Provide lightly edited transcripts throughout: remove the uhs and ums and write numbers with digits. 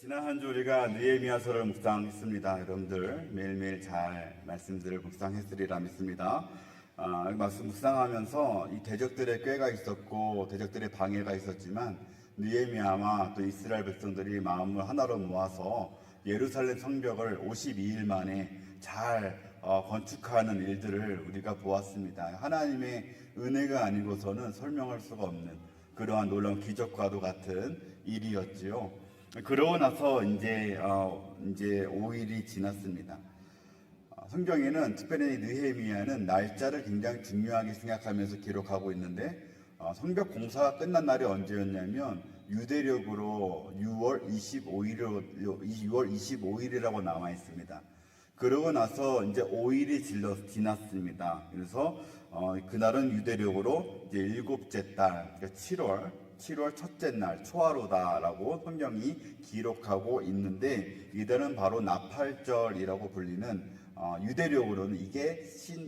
지난 한 주 우리가 느헤미야서를 묵상했습니다. 여러분들 매일매일 잘 말씀들을 묵상했으리라 믿습니다. 말씀 묵상하면서 이 대적들의 꾀가 있었고 대적들의 방해가 있었지만 느헤미야와 또 이스라엘 백성들이 마음을 하나로 모아서 예루살렘 성벽을 52일 만에 잘 건축하는 일들을 우리가 보았습니다. 하나님의 은혜가 아니고서는 설명할 수가 없는 그러한 놀라운 기적과도 같은 일이었지요. 그러고 나서 이제 5일이 지났습니다. 성경에는 특별히 느헤미야는 날짜를 굉장히 중요하게 생각하면서 기록하고 있는데 성벽 공사가 끝난 날이 언제였냐면 유대력으로 6월 25일이라고 나와 있습니다. 그러고 나서 이제 5일이 지났습니다. 그래서 그날은 유대력으로 이제 일곱째 달, 그러니까 7월 첫째 날 초하루다라고 성경이 기록하고 있는데 이달은 바로 나팔절이라고 불리는 유대력으로는 이게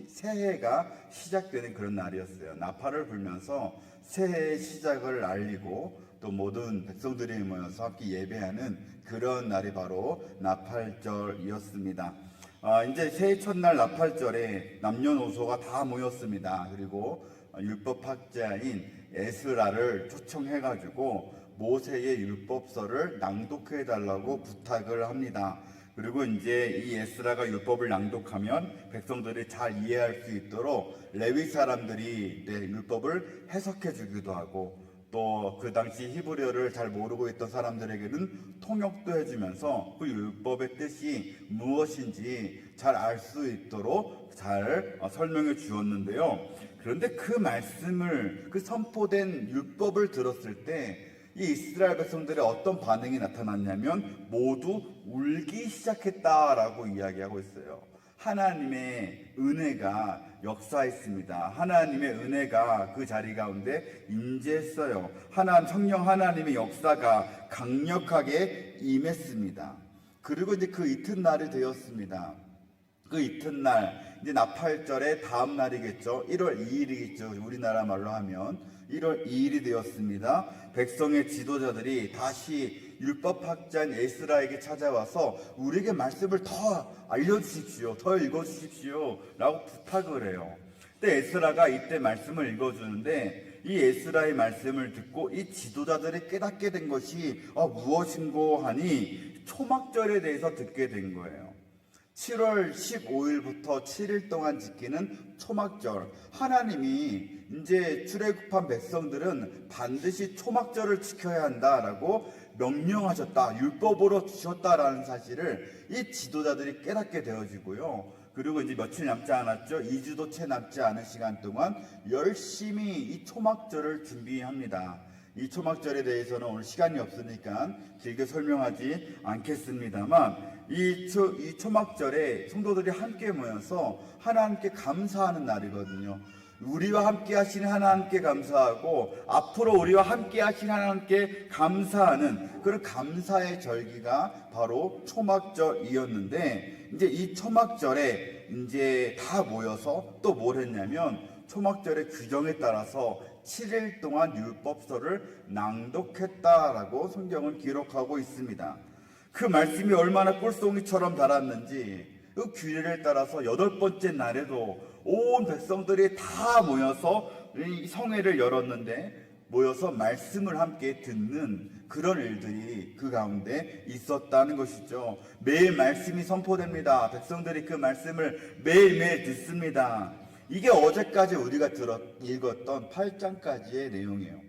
새해가 시작되는 그런 날이었어요. 나팔을 불면서 새해의 시작을 알리고 또 모든 백성들이 모여서 함께 예배하는 그런 날이 바로 나팔절이었습니다. 이제 새해 첫날 나팔절에 남녀노소가 다 모였습니다. 그리고 율법학자인 에스라를 초청해가지고 모세의 율법서를 낭독해달라고 부탁을 합니다. 그리고 이제 이 에스라가 율법을 낭독하면 백성들이 잘 이해할 수 있도록 레위 사람들이 율법을 해석해주기도 하고 또 그 당시 히브리어를 잘 모르고 있던 사람들에게는 통역도 해주면서 그 율법의 뜻이 무엇인지 잘 알 수 있도록 잘 설명해 주었는데요. 그런데 그 말씀을, 그 선포된 율법을 들었을 때 이 이스라엘 백성들의 어떤 반응이 나타났냐면 모두 울기 시작했다라고 이야기하고 있어요. 하나님의 은혜가 역사했습니다. 하나님의 은혜가 그 자리 가운데 임재했어요. 성령 하나님의 역사가 강력하게 임했습니다. 그리고 이제 그 이튿날이 되었습니다. 그 이튿날, 이제 나팔절의 다음 날이겠죠. 1월 2일이겠죠. 우리나라 말로 하면 1월 2일이 되었습니다. 백성의 지도자들이 다시 율법학자인 에스라에게 찾아와서 우리에게 말씀을 더 알려주십시오. 더 읽어주십시오. 라고 부탁을 해요. 근데 에스라가 이때 말씀을 읽어주는데 이 에스라의 말씀을 듣고 이 지도자들이 깨닫게 된 것이 무엇인고 하니 초막절에 대해서 듣게 된 거예요. 7월 15일부터 7일 동안 지키는 초막절. 하나님이 이제 출애굽한 백성들은 반드시 초막절을 지켜야 한다라고 명령하셨다. 율법으로 주셨다라는 사실을 이 지도자들이 깨닫게 되어지고요. 그리고 이제 며칠 남지 않았죠. 2주도 채 남지 않은 시간 동안 열심히 이 초막절을 준비합니다. 이 초막절에 대해서는 오늘 시간이 없으니까 길게 설명하지 않겠습니다만 이 초막절에 성도들이 함께 모여서 하나님께 감사하는 날이거든요. 우리와 함께 하신 하나님께 감사하고 앞으로 우리와 함께 하신 하나님께 감사하는 그런 감사의 절기가 바로 초막절이었는데 이제 이 초막절에 이제 다 모여서 또 뭘 했냐면 초막절의 규정에 따라서 7일 동안 율법서를 낭독했다라고 성경은 기록하고 있습니다. 그 말씀이 얼마나 꿀송이처럼 달았는지 그 규례를 따라서 8번째 날에도 온 백성들이 다 모여서 이 성회를 열었는데 모여서 말씀을 함께 듣는 그런 일들이 그 가운데 있었다는 것이죠. 매일 말씀이 선포됩니다. 백성들이 그 말씀을 매일매일 듣습니다. 이게 어제까지 우리가 읽었던 8장까지의 내용이에요.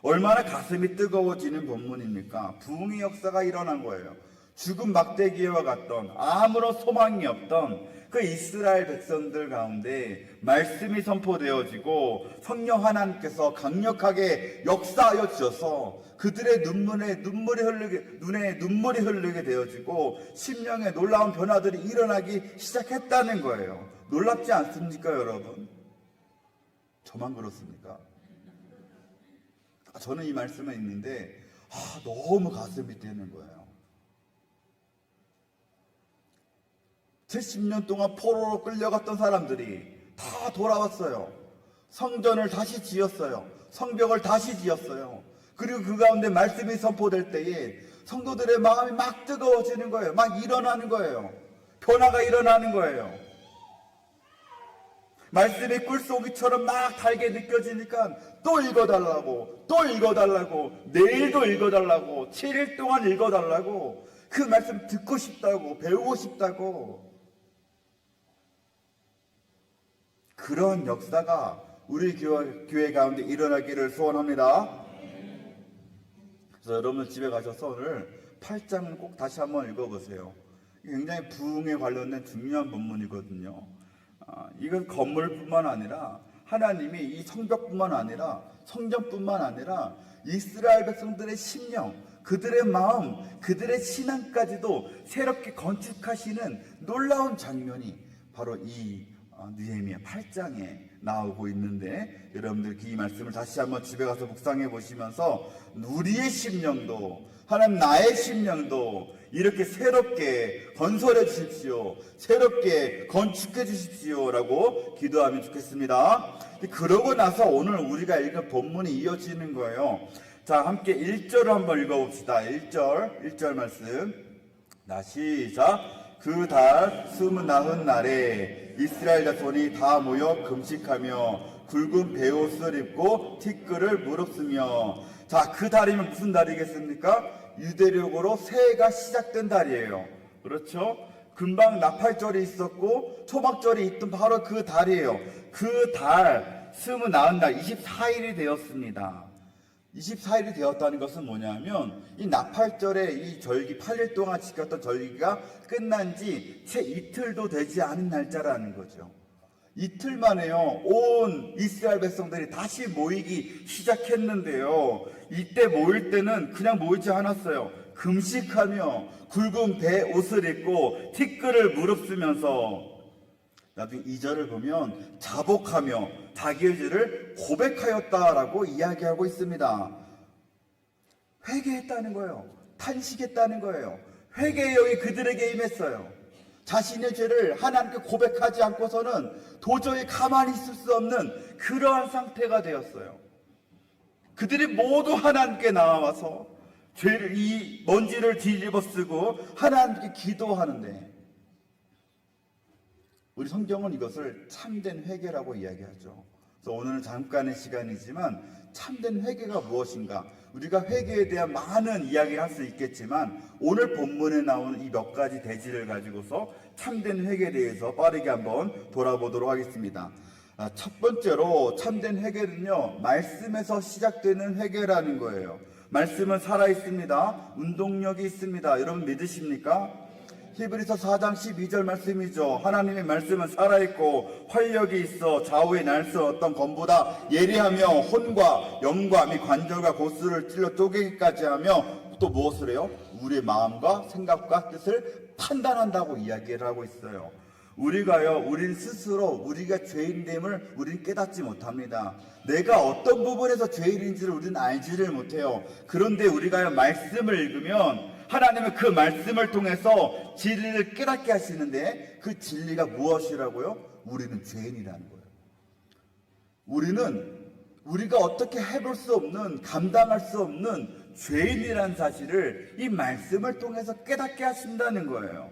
얼마나 가슴이 뜨거워지는 본문입니까? 부흥의 역사가 일어난 거예요. 죽은 막대기와 같던 아무런 소망이 없던 그 이스라엘 백성들 가운데 말씀이 선포되어지고 성령 하나님께서 강력하게 역사하여 주셔서 그들의 눈에 눈물이 흐르게 되어지고 심령에 놀라운 변화들이 일어나기 시작했다는 거예요. 놀랍지 않습니까, 여러분? 저만 그렇습니까? 저는 이 말씀에 있는데 너무 가슴이 뛰는 거예요. 70년 동안 포로로 끌려갔던 사람들이 다 돌아왔어요. 성전을 다시 지었어요. 성벽을 다시 지었어요. 그리고 그 가운데 말씀이 선포될 때에 성도들의 마음이 막 뜨거워지는 거예요. 막 일어나는 거예요. 변화가 일어나는 거예요. 말씀이 꿀송이처럼 막 달게 느껴지니까 또 읽어달라고, 또 읽어달라고, 내일도 읽어달라고, 7일 동안 읽어달라고, 그 말씀 듣고 싶다고, 배우고 싶다고. 그런 역사가 우리 교회 가운데 일어나기를 소원합니다. 그래서 여러분 집에 가셔서 오늘 8장을 꼭 다시 한번 읽어보세요. 굉장히 부흥에 관련된 중요한 본문이거든요. 이건 건물뿐만 아니라 하나님이 이 성벽뿐만 아니라 성전뿐만 아니라 이스라엘 백성들의 심령, 그들의 마음, 그들의 신앙까지도 새롭게 건축하시는 놀라운 장면이 바로 이 느헤미야 8장에 나오고 있는데, 여러분들 이 말씀을 다시 한번 집에 가서 묵상해 보시면서 우리의 심령도, 하나님 나의 심령도 이렇게 새롭게 건설해 주십시오, 새롭게 건축해 주십시오라고 기도하면 좋겠습니다. 그러고 나서 오늘 우리가 읽은 본문이 이어지는 거예요. 자, 함께 1절을 한번 읽어봅시다. 1절 말씀. 시작. 그 달 29날에 이스라엘 자손이 다 모여 금식하며 굵은 베옷을 입고 티끌을 물었으며. 자, 그 달이면 무슨 달이겠습니까? 유대력으로 새해가 시작된 달이에요. 그렇죠? 금방 나팔절이 있었고 초막절이 있던 바로 그 달이에요. 그 달 29날 24일이 되었습니다. 24일이 되었다는 것은 뭐냐면 이 나팔절에 이 절기 8일 동안 지켰던 절기가 끝난 지 채 이틀도 되지 않은 날짜라는 거죠. 이틀 만에요, 온 이스라엘 백성들이 다시 모이기 시작했는데요, 이때 모일 때는 그냥 모이지 않았어요. 금식하며 굵은 배 옷을 입고 티끌을 무릅쓰면서, 나중에 2절을 보면 자복하며 자기의 죄를 고백하였다라고 이야기하고 있습니다. 회개했다는 거예요. 탄식했다는 거예요. 회개의 영이 그들에게 임했어요. 자신의 죄를 하나님께 고백하지 않고서는 도저히 가만히 있을 수 없는 그러한 상태가 되었어요. 그들이 모두 하나님께 나와서 죄를, 이 먼지를 뒤집어 쓰고 하나님께 기도하는데, 우리 성경은 이것을 참된 회개라고 이야기하죠. 그래서 오늘은 잠깐의 시간이지만 참된 회개가 무엇인가, 우리가 회개에 대한 많은 이야기를 할 수 있겠지만 오늘 본문에 나오는 이 몇 가지 대지를 가지고서 참된 회개에 대해서 빠르게 한번 돌아보도록 하겠습니다. 첫 번째로 참된 회개는요, 말씀에서 시작되는 회개라는 거예요. 말씀은 살아있습니다. 운동력이 있습니다. 여러분 믿으십니까? 히브리서 4장 12절 말씀이죠. 하나님의 말씀은 살아있고 활력이 있어 좌우에 날 수 없던 검보다 예리하며 혼과 영과 및 관절과 고스를 찔러 쪼개기까지 하며, 또 무엇을 해요? 우리의 마음과 생각과 뜻을 판단한다고 이야기를 하고 있어요. 우린 스스로 우리가 죄인됨을 우린 깨닫지 못합니다. 내가 어떤 부분에서 죄인인지를 우리는 알지를 못해요. 그런데 우리가 말씀을 읽으면 하나님은 그 말씀을 통해서 진리를 깨닫게 하시는데, 그 진리가 무엇이라고요? 우리는 죄인이라는 거예요. 우리가 어떻게 해볼 수 없는, 감당할 수 없는 죄인이라는 사실을 이 말씀을 통해서 깨닫게 하신다는 거예요.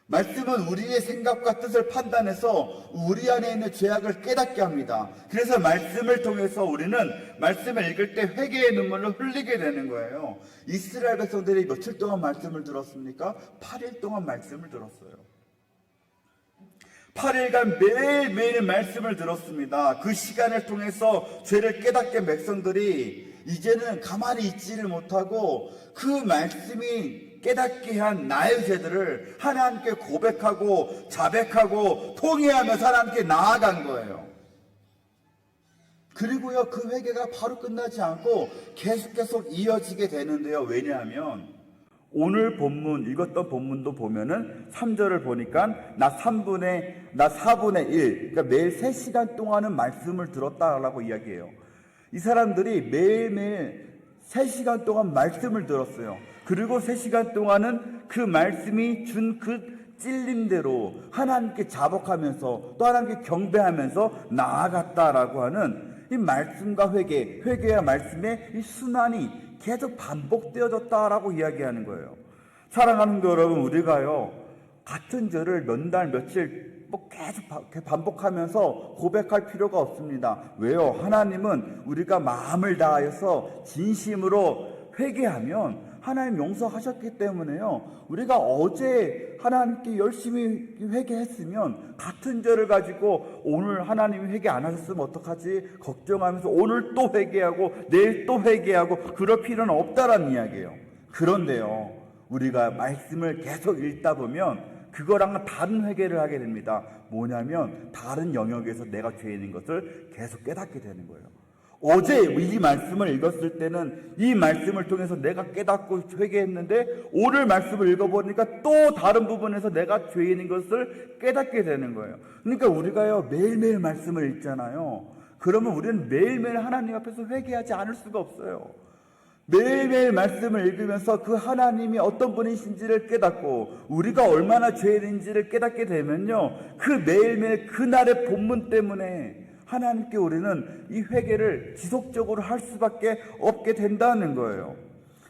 말씀은 우리의 생각과 뜻을 판단해서 우리 안에 있는 죄악을 깨닫게 합니다. 그래서 말씀을 통해서 우리는 말씀을 읽을 때 회개의 눈물을 흘리게 되는 거예요. 이스라엘 백성들이 며칠 동안 말씀을 들었습니까? 8일 동안 말씀을 들었어요. 8일간 매일매일 말씀을 들었습니다. 그 시간을 통해서 죄를 깨닫게 한 백성들이 이제는 가만히 있지를 못하고 그 말씀이 깨닫게 한 나의 죄들을 하나님께 고백하고 자백하고 통회하면서 하나님께 나아간 거예요. 그리고요, 그 회개가 바로 끝나지 않고 계속 이어지게 되는데요. 왜냐하면 오늘 본문, 읽었던 본문도 보면은 3절을 보니까 나 4분의 1, 그러니까 매일 3시간 동안은 말씀을 들었다라고 이야기해요. 이 사람들이 매일매일 3시간 동안 말씀을 들었어요. 그리고 3시간 동안은 그 말씀이 준 그 찔림대로 하나님께 자복하면서 또 하나님께 경배하면서 나아갔다라고 하는 이 말씀과 회개와 말씀의 이 순환이 계속 반복되어졌다라고 이야기하는 거예요. 사랑하는 거 여러분, 우리가요 같은 죄를 몇 달 며칠 계속 반복하면서 고백할 필요가 없습니다. 왜요? 하나님은 우리가 마음을 다하여서 진심으로 회개하면 하나님 용서하셨기 때문에요. 우리가 어제 하나님께 열심히 회개했으면 같은 죄를 가지고 오늘 하나님이 회개 안 하셨으면 어떡하지? 걱정하면서 오늘 또 회개하고 내일 또 회개하고 그럴 필요는 없다라는 이야기예요. 그런데요, 우리가 말씀을 계속 읽다 보면 그거랑은 다른 회개를 하게 됩니다. 뭐냐면 다른 영역에서 내가 죄인인 것을 계속 깨닫게 되는 거예요. 어제 이 말씀을 읽었을 때는 이 말씀을 통해서 내가 깨닫고 회개했는데 오늘 말씀을 읽어보니까 또 다른 부분에서 내가 죄인인 것을 깨닫게 되는 거예요. 그러니까 우리가요 매일매일 말씀을 읽잖아요. 그러면 우리는 매일매일 하나님 앞에서 회개하지 않을 수가 없어요. 매일매일 말씀을 읽으면서 그 하나님이 어떤 분이신지를 깨닫고 우리가 얼마나 죄인인지를 깨닫게 되면요, 그 매일매일 그날의 본문 때문에 하나님께 우리는 이 회개를 지속적으로 할 수밖에 없게 된다는 거예요.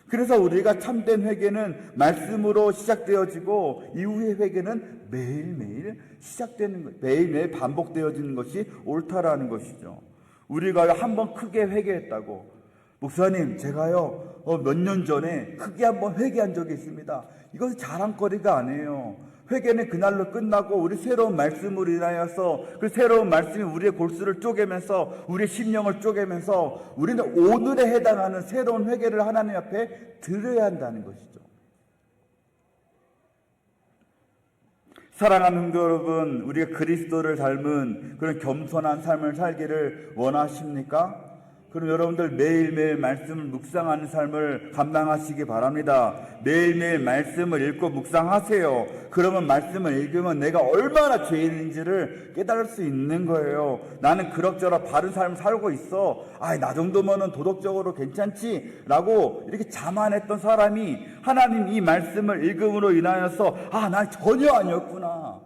그래서 우리가 참된 회개는 말씀으로 시작되어지고 이후의 회개는 매일매일 시작되는 거예요. 매일매일 반복되어지는 것이 옳다라는 것이죠. 우리가 한번 크게 회개했다고, 목사님 제가요 몇 년 전에 크게 한번 회개한 적이 있습니다. 이것은 자랑거리가 아니에요. 회개는 그날로 끝나고 우리 새로운 말씀으로 인하여서 그 새로운 말씀이 우리의 골수를 쪼개면서 우리의 심령을 쪼개면서 우리는 오늘에 해당하는 새로운 회개를 하나님 앞에 드려야 한다는 것이죠. 사랑하는 여러분, 우리가 그리스도를 닮은 그런 겸손한 삶을 살기를 원하십니까? 그럼 여러분들 매일매일 말씀을 묵상하는 삶을 감당하시기 바랍니다. 매일매일 말씀을 읽고 묵상하세요. 그러면 말씀을 읽으면 내가 얼마나 죄인인지를 깨달을 수 있는 거예요. 나는 그럭저럭 바른 삶을 살고 있어. 나 정도면은 도덕적으로 괜찮지? 라고 이렇게 자만했던 사람이 하나님 이 말씀을 읽음으로 인하여서 난 전혀 아니었구나.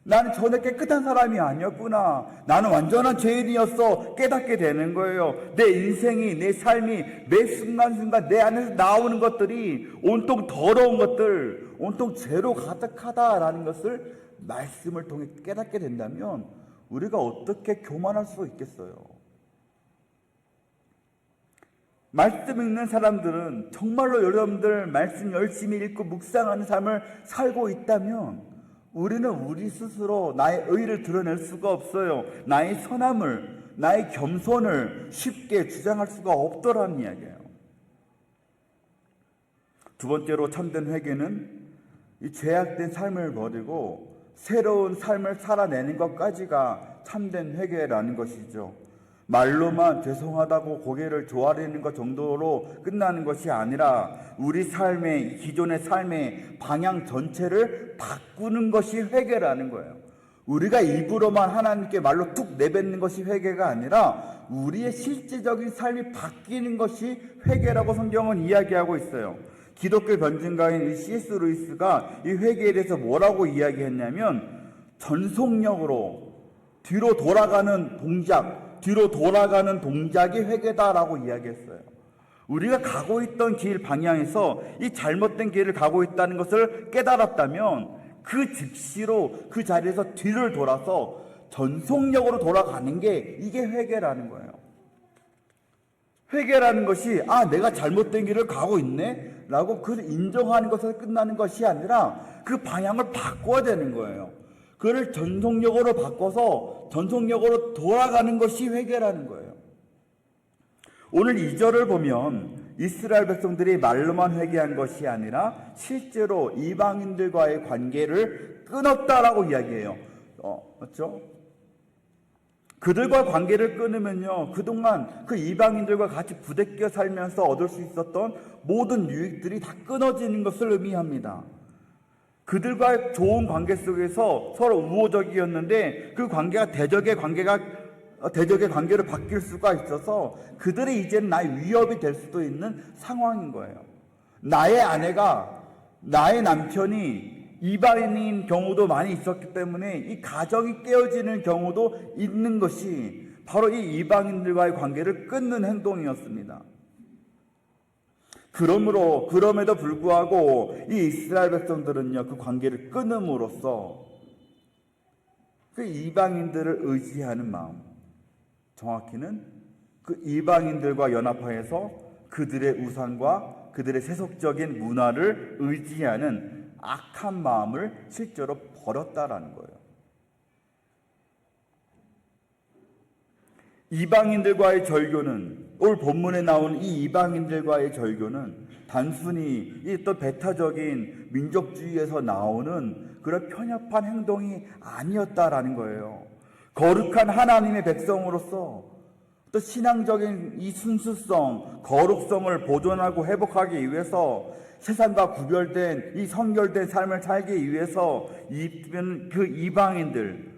나는 전혀 깨끗한 사람이 아니었구나. 나는 완전한 죄인이었어. 깨닫게 되는 거예요. 내 인생이, 내 삶이 매 순간순간 내 안에서 나오는 것들이 온통 더러운 것들, 온통 죄로 가득하다라는 것을 말씀을 통해 깨닫게 된다면 우리가 어떻게 교만할 수 있겠어요? 말씀 읽는 사람들은 정말로 여러분들 말씀 열심히 읽고 묵상하는 삶을 살고 있다면 우리는 우리 스스로 나의 의를 드러낼 수가 없어요. 나의 선함을, 나의 겸손을 쉽게 주장할 수가 없더라는 이야기예요. 두 번째로 참된 회개는 이 죄악된 삶을 버리고 새로운 삶을 살아내는 것까지가 참된 회개라는 것이죠. 말로만 죄송하다고 고개를 조아리는 것 정도로 끝나는 것이 아니라 우리 삶의, 기존의 삶의 방향 전체를 바꾸는 것이 회개라는 거예요. 우리가 입으로만 하나님께 말로 툭 내뱉는 것이 회개가 아니라 우리의 실제적인 삶이 바뀌는 것이 회개라고 성경은 이야기하고 있어요. 기독교 변증가인 C.S. 루이스가 이 회개에 대해서 뭐라고 이야기했냐면 전속력으로 뒤로 돌아가는 동작이 회개다라고 이야기했어요. 우리가 가고 있던 길 방향에서 이 잘못된 길을 가고 있다는 것을 깨달았다면 그 즉시로 그 자리에서 뒤를 돌아서 전속력으로 돌아가는 게 이게 회개라는 거예요. 회개라는 것이 내가 잘못된 길을 가고 있네 라고 그걸 인정하는 것에서 끝나는 것이 아니라 그 방향을 바꿔야 되는 거예요. 그를 전속력으로 바꿔서 전속력으로 돌아가는 것이 회개라는 거예요. 오늘 2절을 보면 이스라엘 백성들이 말로만 회개한 것이 아니라 실제로 이방인들과의 관계를 끊었다라고 이야기해요. 맞죠? 그들과 관계를 끊으면요, 그동안 그 이방인들과 같이 부대껴 살면서 얻을 수 있었던 모든 유익들이 다 끊어지는 것을 의미합니다. 그들과의 좋은 관계 속에서 서로 우호적이었는데 그 관계가 대적의 관계로 바뀔 수가 있어서 그들이 이제는 나의 위협이 될 수도 있는 상황인 거예요. 나의 아내가, 나의 남편이 이방인인 경우도 많이 있었기 때문에 이 가정이 깨어지는 경우도 있는 것이 바로 이 이방인들과의 관계를 끊는 행동이었습니다. 그럼에도 불구하고 이 이스라엘 백성들은요, 그 관계를 끊음으로써 그 이방인들을 의지하는 마음, 정확히는 그 이방인들과 연합하여서 그들의 우상과 그들의 세속적인 문화를 의지하는 악한 마음을 실제로 버렸다라는 거예요. 이방인들과의 절교는, 오늘 본문에 나온 이 이방인들과의 절교는 단순히 이 또 배타적인 민족주의에서 나오는 그런 편협한 행동이 아니었다라는 거예요. 거룩한 하나님의 백성으로서 또 신앙적인 이 순수성, 거룩성을 보존하고 회복하기 위해서 세상과 구별된 이 성결된 삶을 살기 위해서 그 이방인들,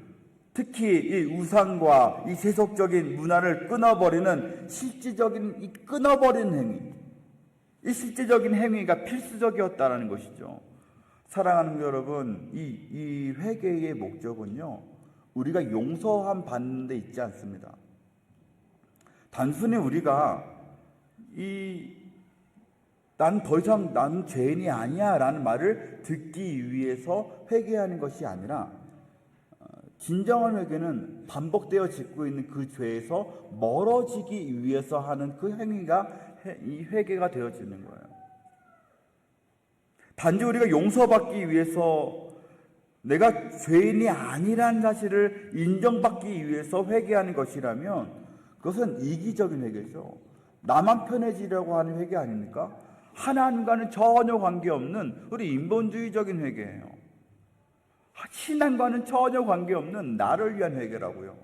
특히 이 우상과 이 세속적인 문화를 끊어버리는 실질적인 이 끊어버리는 행위, 이 실질적인 행위가 필수적이었다는 것이죠. 사랑하는 여러분, 이 회개의 목적은요, 우리가 용서함 받는 데 있지 않습니다. 단순히 우리가 난 더 이상 난 죄인이 아니야 라는 말을 듣기 위해서 회개하는 것이 아니라 진정한 회개는 반복되어 짓고 있는 그 죄에서 멀어지기 위해서 하는 그 행위가 이 회개가 되어지는 거예요. 단지 우리가 용서받기 위해서 내가 죄인이 아니라는 사실을 인정받기 위해서 회개하는 것이라면 그것은 이기적인 회개죠. 나만 편해지려고 하는 회개 아닙니까? 하나님과는 전혀 관계없는 우리 인본주의적인 회개예요. 신앙과는 전혀 관계없는 나를 위한 회개라고요.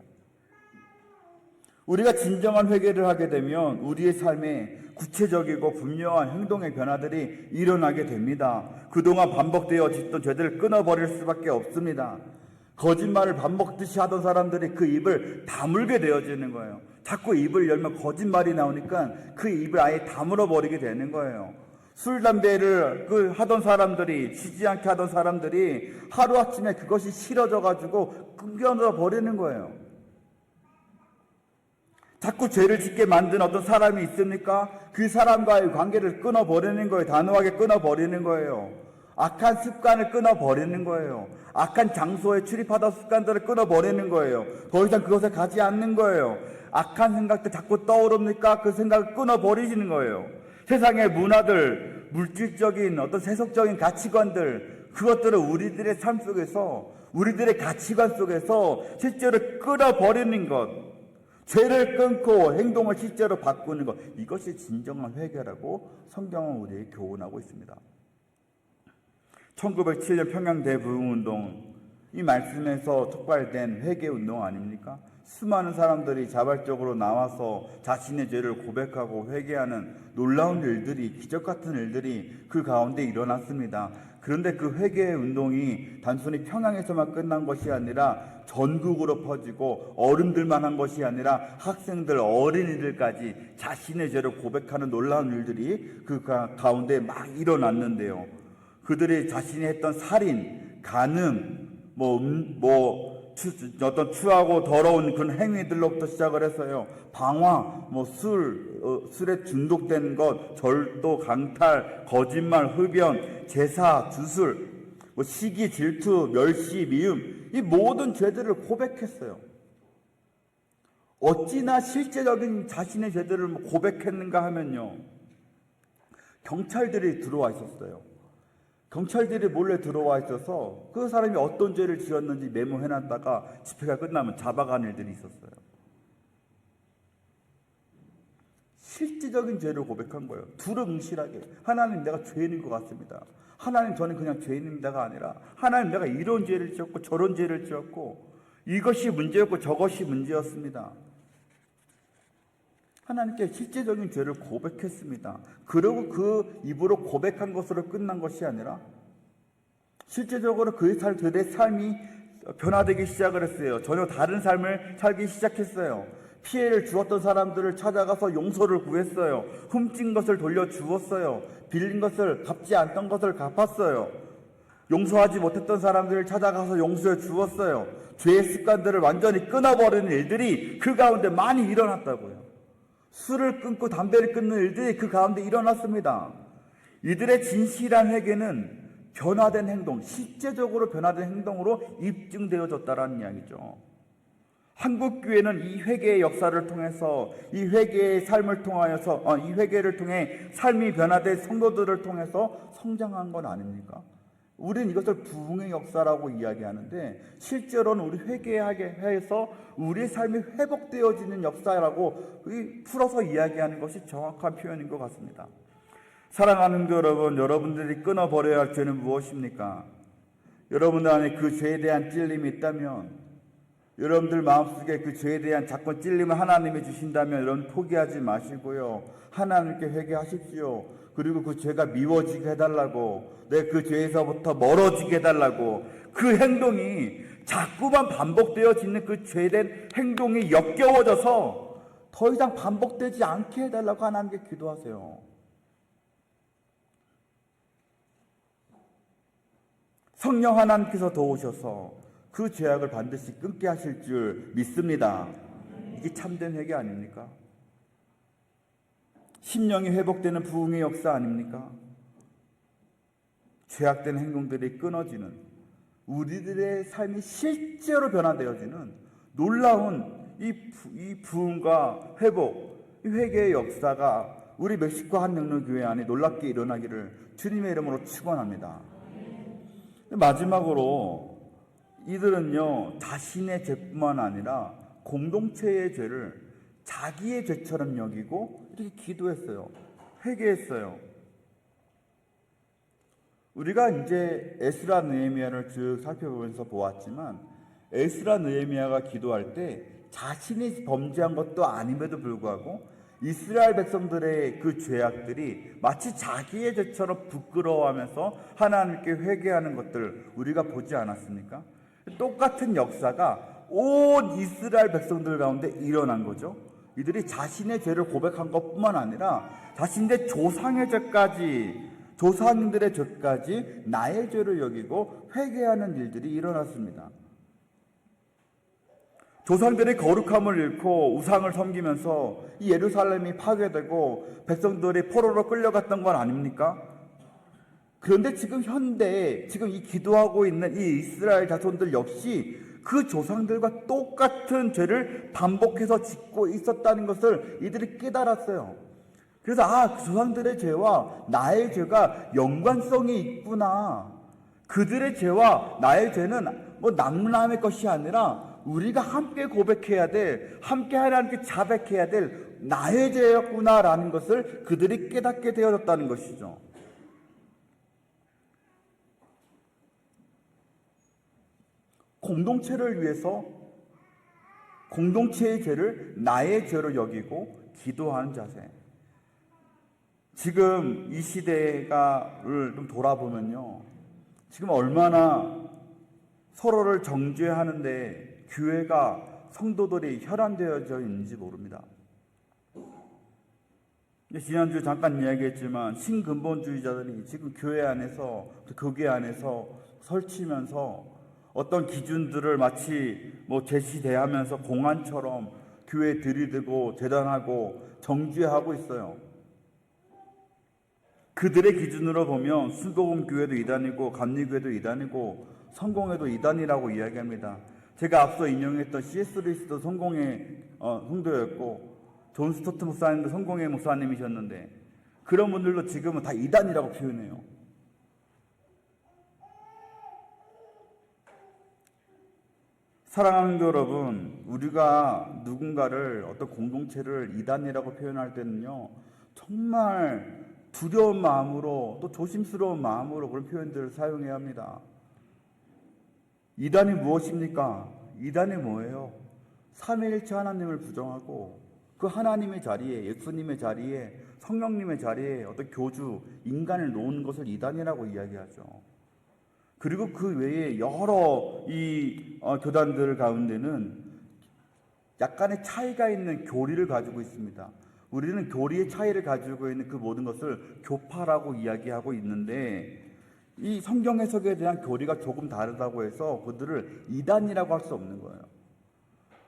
우리가 진정한 회개를 하게 되면 우리의 삶에 구체적이고 분명한 행동의 변화들이 일어나게 됩니다. 그동안 반복되어 짓던 죄들을 끊어버릴 수밖에 없습니다. 거짓말을 밥 먹듯이 하던 사람들이 그 입을 다물게 되어지는 거예요. 자꾸 입을 열면 거짓말이 나오니까 그 입을 아예 다물어 버리게 되는 거예요. 술, 담배를 하던 사람들이, 쉬지 않게 하던 사람들이 하루아침에 그것이 싫어져가지고 끊겨 버리는 거예요. 자꾸 죄를 짓게 만든 어떤 사람이 있습니까? 그 사람과의 관계를 끊어버리는 거예요. 단호하게 끊어버리는 거예요. 악한 습관을 끊어버리는 거예요. 악한 장소에 출입하던 습관들을 끊어버리는 거예요. 더 이상 그것에 가지 않는 거예요. 악한 생각들 자꾸 떠오릅니까? 그 생각을 끊어버리시는 거예요. 세상의 문화들, 물질적인 어떤 세속적인 가치관들, 그것들을 우리들의 삶 속에서, 우리들의 가치관 속에서 실제로 끊어버리는 것, 죄를 끊고 행동을 실제로 바꾸는 것, 이것이 진정한 회개라고 성경은 우리에게 교훈하고 있습니다. 1907년 평양 대부흥운동, 이 말씀에서 촉발된 회개운동 아닙니까? 수많은 사람들이 자발적으로 나와서 자신의 죄를 고백하고 회개하는 놀라운 일들이, 기적 같은 일들이 그 가운데 일어났습니다. 그런데 그 회개의 운동이 단순히 평양에서만 끝난 것이 아니라 전국으로 퍼지고 어른들만 한 것이 아니라 학생들, 어린이들까지 자신의 죄를 고백하는 놀라운 일들이 그 가운데 막 일어났는데요. 그들이 자신이 했던 살인, 간음, 어떤 추하고 더러운 그런 행위들로부터 시작을 했어요. 방화, 술에 중독된 것, 절도, 강탈, 거짓말, 흡연, 제사, 주술, 시기, 질투, 멸시, 미움, 이 모든 죄들을 고백했어요. 어찌나 실제적인 자신의 죄들을 고백했는가 하면요, 경찰들이 들어와 있었어요. 경찰들이 몰래 들어와 있어서 그 사람이 어떤 죄를 지었는지 메모해놨다가 집회가 끝나면 잡아가는 일들이 있었어요. 실질적인 죄를 고백한 거예요. 두루뭉실하게. 하나님, 내가 죄인인 것 같습니다. 하나님, 저는 그냥 죄인입니다가 아니라 하나님, 내가 이런 죄를 지었고 저런 죄를 지었고 이것이 문제였고 저것이 문제였습니다. 하나님께 실제적인 죄를 고백했습니다. 그리고 그 입으로 고백한 것으로 끝난 것이 아니라 실제적으로 그들의 삶이 변화되기 시작을 했어요. 전혀 다른 삶을 살기 시작했어요. 피해를 주었던 사람들을 찾아가서 용서를 구했어요. 훔친 것을 돌려주었어요. 빌린 것을, 갚지 않던 것을 갚았어요. 용서하지 못했던 사람들을 찾아가서 용서해 주었어요. 죄의 습관들을 완전히 끊어버리는 일들이 그 가운데 많이 일어났다고요. 술을 끊고 담배를 끊는 일들이 그 가운데 일어났습니다. 이들의 진실한 회개는 변화된 행동, 실제적으로 변화된 행동으로 입증되어졌다라는 이야기죠. 한국교회는 이 회개의 역사를 통해서, 이 회개의 삶을 통하여서, 이 회개를 통해 삶이 변화된 성도들을 통해서 성장한 건 아닙니까? 우리는 이것을 부흥의 역사라고 이야기하는데, 실제로는 우리 회개하게 해서 우리의 삶이 회복되어지는 역사라고 풀어서 이야기하는 것이 정확한 표현인 것 같습니다. 사랑하는 여러분, 여러분들이 끊어버려야 할 죄는 무엇입니까? 여러분들 안에 그 죄에 대한 찔림이 있다면, 여러분들 마음속에 그 죄에 대한 자꾸 찔림을 하나님이 주신다면 여러분 포기하지 마시고요. 하나님께 회개하십시오. 그리고 그 죄가 미워지게 해달라고, 내 그 죄에서부터 멀어지게 해달라고, 그 행동이 자꾸만 반복되어지는 그 죄된 행동이 역겨워져서 더 이상 반복되지 않게 해달라고 하나님께 기도하세요. 성령 하나님께서 도우셔서 그 죄악을 반드시 끊게 하실 줄 믿습니다. 이게 참된 회개 아닙니까? 심령이 회복되는 부흥의 역사 아닙니까? 죄악된 행동들이 끊어지는, 우리들의 삶이 실제로 변화되어지는 놀라운 이 부흥과 회복, 이 회개의 역사가 우리 멕시코 한영로교회 안에 놀랍게 일어나기를 주님의 이름으로 축원합니다. 마지막으로 이들은요, 자신의 죄뿐만 아니라 공동체의 죄를 자기의 죄처럼 여기고 이렇게 기도했어요. 회개했어요. 우리가 이제 에스라 느헤미야를 쭉 살펴보면서 보았지만, 에스라 느헤미야가 기도할 때 자신이 범죄한 것도 아님에도 불구하고 이스라엘 백성들의 그 죄악들이 마치 자기의 죄처럼 부끄러워하면서 하나님께 회개하는 것들 우리가 보지 않았습니까? 똑같은 역사가 온 이스라엘 백성들 가운데 일어난 거죠. 이들이 자신의 죄를 고백한 것뿐만 아니라 자신의 조상의 죄까지, 조상들의 죄까지 나의 죄를 여기고 회개하는 일들이 일어났습니다. 조상들의 거룩함을 잃고 우상을 섬기면서 이 예루살렘이 파괴되고 백성들이 포로로 끌려갔던 건 아닙니까? 그런데 지금 현대에 지금 이 기도하고 있는 이 이스라엘 자손들 역시 그 조상들과 똑같은 죄를 반복해서 짓고 있었다는 것을 이들이 깨달았어요. 그래서 그 조상들의 죄와 나의 죄가 연관성이 있구나. 그들의 죄와 나의 죄는 뭐 남남의 것이 아니라 우리가 함께 고백해야 될, 함께 하나님께 자백해야 될 나의 죄였구나라는 것을 그들이 깨닫게 되어졌다는 것이죠. 공동체를 위해서 공동체의 죄를 나의 죄로 여기고 기도하는 자세. 지금 이 시대를 좀 돌아보면요, 지금 얼마나 서로를 정죄하는데 교회가, 성도들이 혈안되어져 있는지 모릅니다. 지난주에 잠깐 이야기했지만 신근본주의자들이 지금 교회 안에서, 교계 안에서 설치면서 어떤 기준들을 마치 제시대하면서 공안처럼 교회에 들이대고 재단하고 정죄하고 있어요. 그들의 기준으로 보면 순복음교회도 이단이고 감리교회도 이단이고 성공회도 이단이라고 이야기합니다. 제가 앞서 인용했던 C.S. 루이스도 성공회 성도였고 존 스토트 목사님도 성공회 목사님이셨는데 그런 분들도 지금은 다 이단이라고 표현해요. 사랑하는 여러분, 우리가 누군가를, 어떤 공동체를 이단이라고 표현할 때는요, 정말 두려운 마음으로 또 조심스러운 마음으로 그런 표현들을 사용해야 합니다. 이단이 무엇입니까? 이단이 뭐예요? 삼위일체 하나님을 부정하고 그 하나님의 자리에, 예수님의 자리에, 성령님의 자리에 어떤 교주, 인간을 놓은 것을 이단이라고 이야기하죠. 그리고 그 외에 여러 교단들 가운데는 약간의 차이가 있는 교리를 가지고 있습니다. 우리는 교리의 차이를 가지고 있는 그 모든 것을 교파라고 이야기하고 있는데, 이 성경 해석에 대한 교리가 조금 다르다고 해서 그들을 이단이라고 할 수 없는 거예요.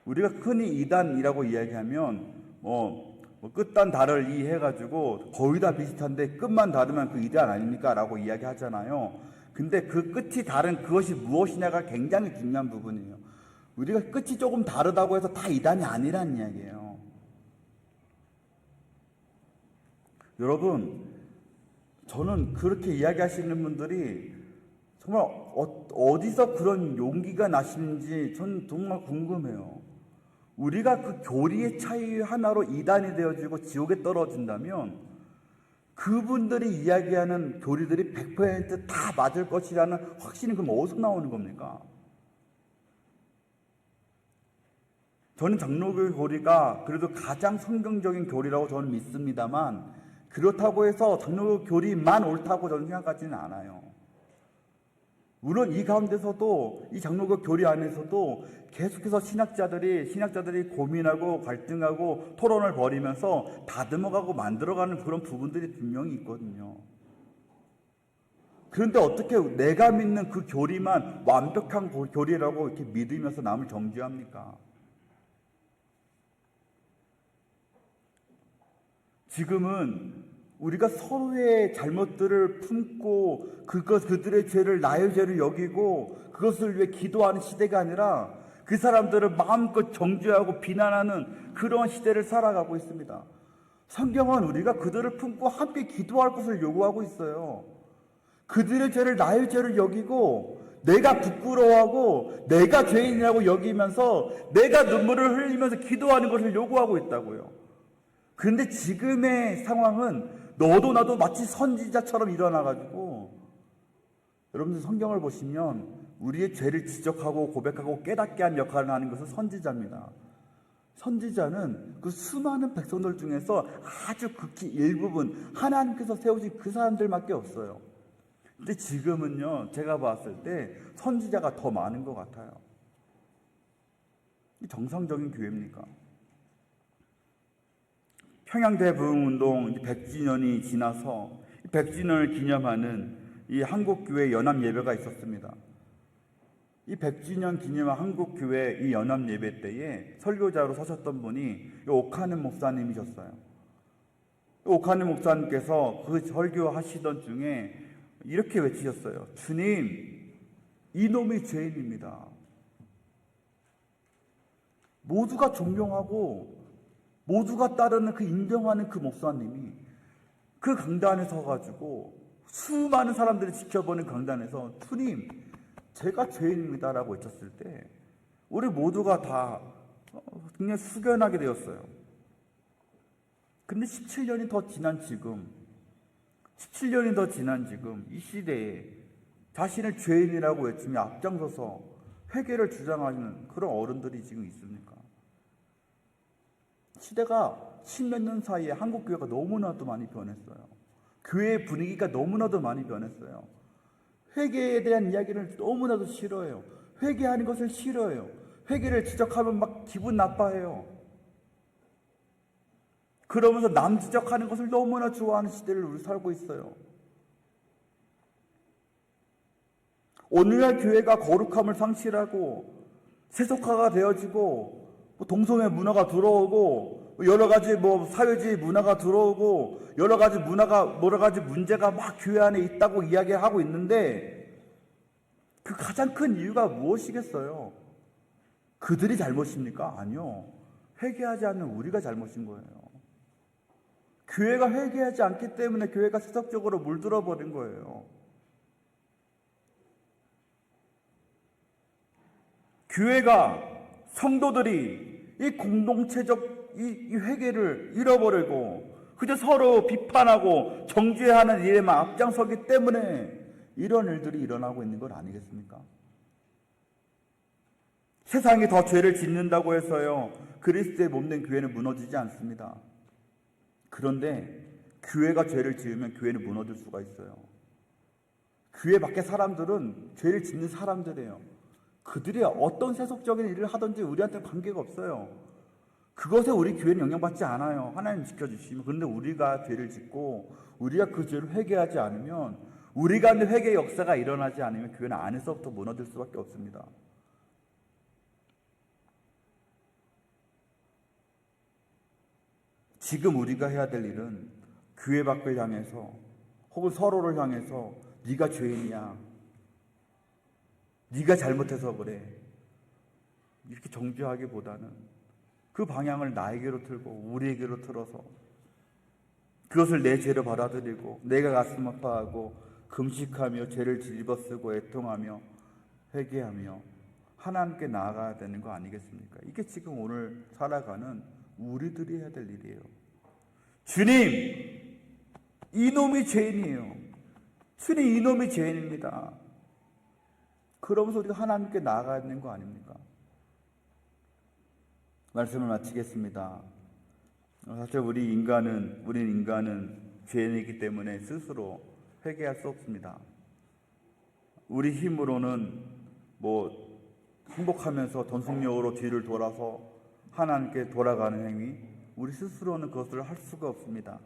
우리가 흔히 이단이라고 이야기하면 뭐 끝단 다를 이해가지고 거의 다 비슷한데 끝만 다르면 그 이단 아닙니까? 라고 이야기하잖아요. 근데 그 끝이 다른 그것이 무엇이냐가 굉장히 중요한 부분이에요. 우리가 끝이 조금 다르다고 해서 다 이단이 아니란 이야기예요. 여러분, 저는 그렇게 이야기하시는 분들이 정말 어디서 그런 용기가 나시는지 전 정말 궁금해요. 우리가 그 교리의 차이 하나로 이단이 되어지고 지옥에 떨어진다면 그분들이 이야기하는 교리들이 100%다 맞을 것이라는 확신이 그럼 어디서 나오는 겁니까? 저는 장로교 교리가 그래도 가장 성경적인 교리라고 저는 믿습니다만 그렇다고 해서 장로교 교리만 옳다고 저는 생각하지는 않아요. 물론 이 가운데서도 이 장로교 교리 안에서도 계속해서 신학자들이 고민하고 갈등하고 토론을 벌이면서 다듬어가고 만들어가는 그런 부분들이 분명히 있거든요. 그런데 어떻게 내가 믿는 그 교리만 완벽한 교리라고 이렇게 믿으면서 남을 정죄합니까? 지금은 우리가 서로의 잘못들을 품고 그들의 죄를 나의 죄를 여기고 그것을 위해 기도하는 시대가 아니라 그 사람들을 마음껏 정죄하고 비난하는 그런 시대를 살아가고 있습니다. 성경은 우리가 그들을 품고 함께 기도할 것을 요구하고 있어요. 그들의 죄를 나의 죄를 여기고 내가 부끄러워하고 내가 죄인이라고 여기면서 내가 눈물을 흘리면서 기도하는 것을 요구하고 있다고요. 그런데 지금의 상황은 너도 나도 마치 선지자처럼 일어나가지고 여러분들 성경을 보시면 우리의 죄를 지적하고 고백하고 깨닫게 하는 역할을 하는 것은 선지자입니다. 선지자는 그 수많은 백성들 중에서 아주 극히 일부분 하나님께서 세우신 그 사람들밖에 없어요. 근데 지금은요, 제가 봤을 때 선지자가 더 많은 것 같아요. 이 정상적인 교회입니까? 평양대부흥운동 100주년이 지나서 100주년을 기념하는 이 한국교회 연합예배가 있었습니다. 이 100주년 기념한 한국교회 이 연합예배 때에 설교자로 서셨던 분이 오카는 목사님이셨어요. 오카는 목사님께서 그 설교하시던 중에 이렇게 외치셨어요. 주님, 이놈이 죄인입니다. 모두가 존경하고 모두가 따르는 그 인정하는 그 목사님이 그 강단에 서가지고 수많은 사람들이 지켜보는 강단에서 주님, 제가 죄인입니다라고 외쳤을 때 우리 모두가 다 그냥 숙연하게 되었어요. 근데 17년이 더 지난 지금 이 시대에 자신을 죄인이라고 외치며 앞장서서 회개를 주장하는 그런 어른들이 지금 있습니까? 시대가 10몇 년 사이에 한국 교회가 너무나도 많이 변했어요. 교회의 분위기가 너무나도 많이 변했어요. 회개에 대한 이야기를 너무나도 싫어해요. 회개하는 것을 싫어해요. 회개를 지적하면 막 기분 나빠해요. 그러면서 남 지적하는 것을 너무나 좋아하는 시대를 우리 살고 있어요. 오늘날 교회가 거룩함을 상실하고 세속화가 되어지고 동성애 문화가 들어오고 여러 가지 사회주의 문화가 들어오고 여러 가지 문제가 막 교회 안에 있다고 이야기하고 있는데 그 가장 큰 이유가 무엇이겠어요? 그들이 잘못입니까? 아니요. 회개하지 않는 우리가 잘못인 거예요. 교회가 회개하지 않기 때문에 교회가 세속적으로 물들어 버린 거예요. 교회가 성도들이 이 공동체적 이 회개를 잃어버리고 그저 서로 비판하고 정죄하는 일에만 앞장서기 때문에 이런 일들이 일어나고 있는 건 아니겠습니까? 세상이 더 죄를 짓는다고 해서요 그리스도의 몸된 교회는 무너지지 않습니다. 그런데 교회가 죄를 지으면 교회는 무너질 수가 있어요. 교회 밖에 사람들은 죄를 짓는 사람들이에요. 그들이 어떤 세속적인 일을 하든지 우리한테 관계가 없어요. 그것에 우리 교회는 영향받지 않아요. 하나님 지켜주시면. 그런데 우리가 죄를 짓고 우리가 그 죄를 회개하지 않으면 우리 가운데 회개 역사가 일어나지 않으면 교회는 안에서부터 무너질 수밖에 없습니다. 지금 우리가 해야 될 일은 교회 밖을 향해서 혹은 서로를 향해서 네가 죄인이야, 네가 잘못해서 그래, 이렇게 정죄하기보다는 그 방향을 나에게로 틀고 우리에게로 틀어서 그것을 내 죄로 받아들이고 내가 가슴 아파하고 금식하며 죄를 뒤집어쓰고 애통하며 회개하며 하나님께 나아가야 되는 거 아니겠습니까? 이게 지금 오늘 살아가는 우리들이 해야 될 일이에요. 주님, 이놈이 죄인이에요. 주님, 이놈이 죄인입니다. 그러면서 우리가 하나님께 나아가야 되는 거 아닙니까? 말씀을 마치겠습니다. 사실 우리는 인간은 죄인이기 때문에 스스로 회개할 수 없습니다. 우리 힘으로는 행복하면서 전속력으로 뒤를 돌아서 하나님께 돌아가는 행위, 우리 스스로는 그것을 할 수가 없습니다.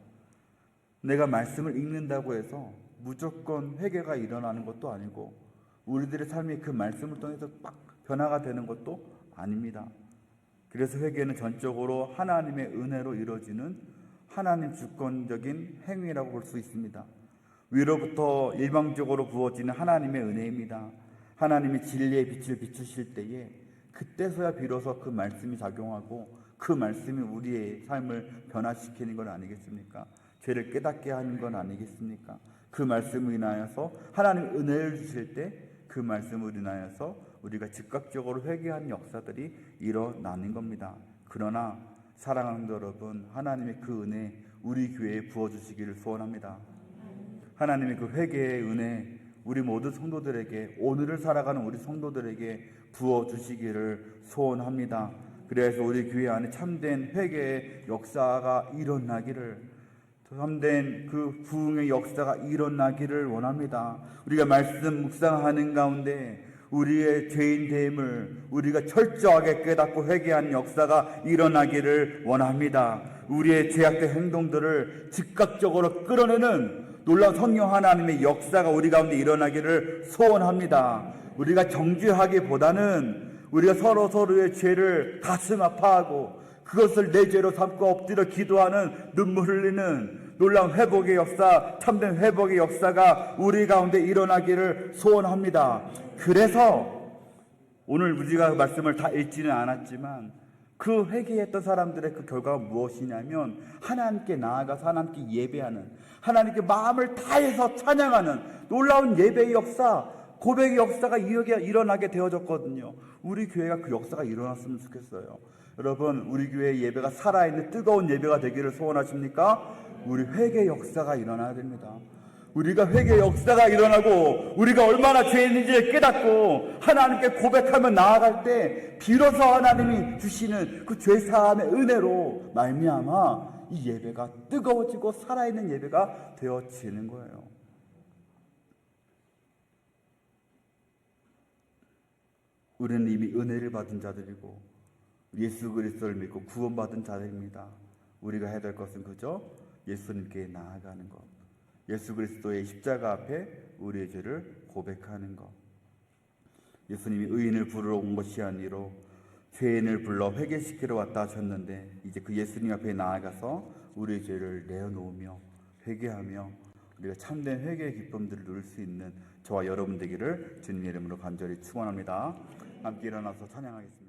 내가 말씀을 읽는다고 해서 무조건 회개가 일어나는 것도 아니고 우리들의 삶이 그 말씀을 통해서 막 변화가 되는 것도 아닙니다. 그래서 회개는 전적으로 하나님의 은혜로 이루어지는 하나님 주권적인 행위라고 볼 수 있습니다. 위로부터 일방적으로 부어지는 하나님의 은혜입니다. 하나님이 진리의 빛을 비추실 때에 그때서야 비로소 그 말씀이 작용하고 그 말씀이 우리의 삶을 변화시키는 건 아니겠습니까? 죄를 깨닫게 하는 건 아니겠습니까? 그 말씀을 인하여서 하나님 은혜를 주실 때 그 말씀을 인하여서 우리가 즉각적으로 회개하는 역사들이 일어나는 겁니다. 그러나 사랑하는 여러분, 하나님의 그 은혜 우리 교회에 부어주시기를 소원합니다. 하나님의 그 회개의 은혜 우리 모든 성도들에게, 오늘을 살아가는 우리 성도들에게 부어주시기를 소원합니다. 그래서 우리 교회 안에 참된 회개의 역사가 일어나기를, 참된 그 부흥의 역사가 일어나기를 원합니다. 우리가 말씀 묵상하는 가운데 우리의 죄인됨을 우리가 철저하게 깨닫고 회개하는 역사가 일어나기를 원합니다. 우리의 죄악된 행동들을 즉각적으로 끌어내는 놀라운 성령 하나님의 역사가 우리 가운데 일어나기를 소원합니다. 우리가 정죄하기보다는 우리가 서로의 죄를 가슴 아파하고 그것을 내 죄로 삼고 엎드려 기도하는, 눈물 흘리는 놀라운 회복의 역사, 참된 회복의 역사가 우리 가운데 일어나기를 소원합니다. 그래서 오늘 우리가 말씀을 다 읽지는 않았지만 그 회개했던 사람들의 그 결과가 무엇이냐면 하나님께 나아가서 하나님께 예배하는, 하나님께 마음을 다해서 찬양하는 놀라운 예배의 역사, 고백의 역사가 일어나게 되어졌거든요. 우리 교회가 그 역사가 일어났으면 좋겠어요. 여러분, 우리 교회의 예배가 살아있는 뜨거운 예배가 되기를 소원하십니까? 우리 회개 역사가 일어나야 됩니다. 우리가 회개 역사가 일어나고 우리가 얼마나 죄인인지 깨닫고 하나님께 고백하며 나아갈 때 비로소 하나님이 주시는 그 죄사함의 은혜로 말미암아 이 예배가 뜨거워지고 살아있는 예배가 되어지는 거예요. 우리는 이미 은혜를 받은 자들이고 예수 그리스도를 믿고 구원받은 자들입니다. 우리가 해야 될 것은 그저 예수님께 나아가는 것, 예수 그리스도의 십자가 앞에 우리의 죄를 고백하는 것. 예수님이 의인을 부르러 온 것이 아니로 죄인을 불러 회개시키러 왔다 하셨는데 이제 그 예수님 앞에 나아가서 우리의 죄를 내어놓으며 회개하며 우리가 참된 회개의 기쁨들을 누릴 수 있는 저와 여러분 되기를 주님의 이름으로 간절히 축원합니다. 함께 일어나서 찬양하겠습니다.